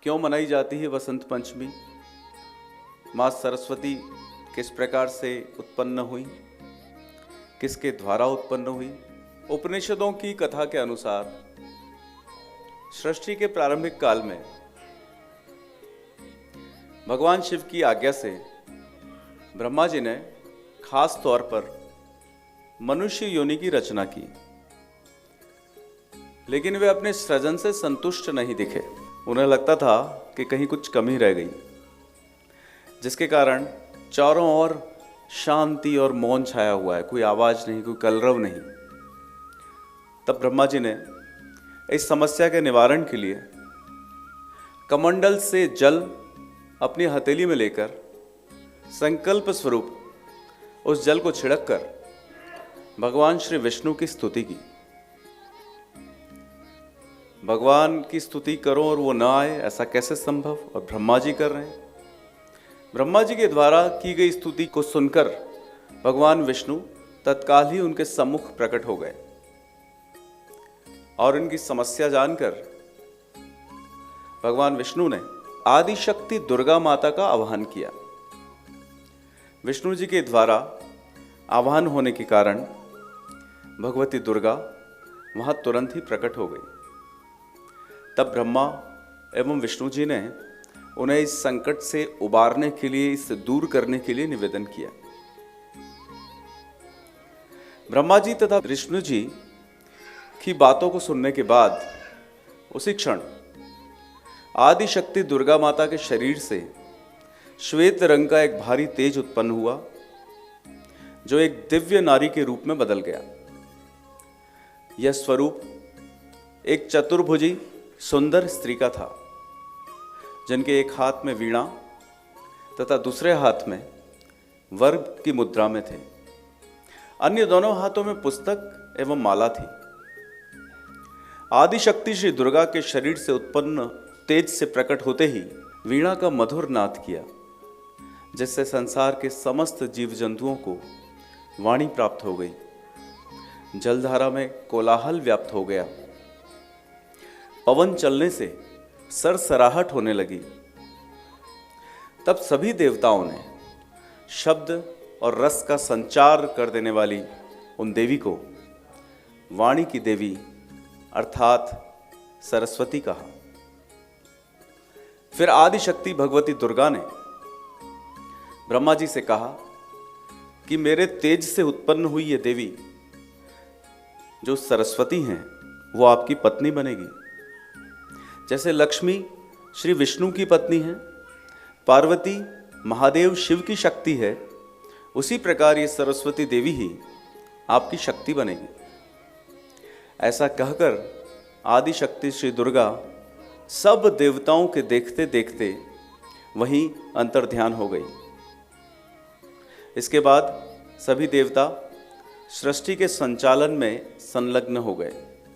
क्यों मनाई जाती है वसंत पंचमी? माँ सरस्वती किस प्रकार से उत्पन्न हुई, किसके द्वारा उत्पन्न हुई? उपनिषदों की कथा के अनुसार सृष्टि के प्रारंभिक काल में भगवान शिव की आज्ञा से ब्रह्मा जी ने खास तौर पर मनुष्य योनि की रचना की, लेकिन वे अपने सृजन से संतुष्ट नहीं दिखे। उन्हें लगता था कि कहीं कुछ कमी रह गई, जिसके कारण चारों ओर शांति और मौन छाया हुआ है। कोई आवाज नहीं, कोई कलरव नहीं। तब ब्रह्मा जी ने इस समस्या के निवारण के लिए कमंडल से जल अपनी हथेली में लेकर संकल्प स्वरूप उस जल को छिड़क कर भगवान श्री विष्णु की स्तुति की। भगवान की स्तुति करो और वो ना आए, ऐसा कैसे संभव? और ब्रह्मा जी कर रहे हैं। ब्रह्मा जी के द्वारा की गई स्तुति को सुनकर भगवान विष्णु तत्काल ही उनके सम्मुख प्रकट हो गए और उनकी समस्या जानकर भगवान विष्णु ने आदिशक्ति दुर्गा माता का आह्वान किया। विष्णु जी के द्वारा आह्वान होने के कारण भगवती दुर्गा वहां तुरंत ही प्रकट हो गई। तब ब्रह्मा एवं विष्णु जी ने उन्हें इस संकट से उबारने के लिए, इससे दूर करने के लिए निवेदन किया। ब्रह्मा जी तथा विष्णु जी की बातों को सुनने के बाद उसी क्षण आदिशक्ति दुर्गा माता के शरीर से श्वेत रंग का एक भारी तेज उत्पन्न हुआ, जो एक दिव्य नारी के रूप में बदल गया। यह स्वरूप एक चतुर्भुजी सुंदर स्त्री का था, जिनके एक हाथ में वीणा तथा दूसरे हाथ में वर्ग की मुद्रा में थे। अन्य दोनों हाथों में पुस्तक एवं माला थी। आदिशक्ति श्री दुर्गा के शरीर से उत्पन्न तेज से प्रकट होते ही वीणा का मधुर नाद किया, जिससे संसार के समस्त जीव जंतुओं को वाणी प्राप्त हो गई। जलधारा में कोलाहल व्याप्त हो गया। पवन चलने से सरसराहट होने लगी। तब सभी देवताओं ने शब्द और रस का संचार कर देने वाली उन देवी को वाणी की देवी अर्थात सरस्वती कहा। फिर आदिशक्ति भगवती दुर्गा ने ब्रह्मा जी से कहा कि मेरे तेज से उत्पन्न हुई ये देवी जो सरस्वती हैं, वो आपकी पत्नी बनेगी। जैसे लक्ष्मी श्री विष्णु की पत्नी है, पार्वती महादेव शिव की शक्ति है, उसी प्रकार ये सरस्वती देवी ही आपकी शक्ति बनेगी। ऐसा कहकर आदिशक्ति श्री दुर्गा सब देवताओं के देखते देखते वहीं अंतर्ध्यान हो गई। इसके बाद सभी देवता सृष्टि के संचालन में संलग्न हो गए।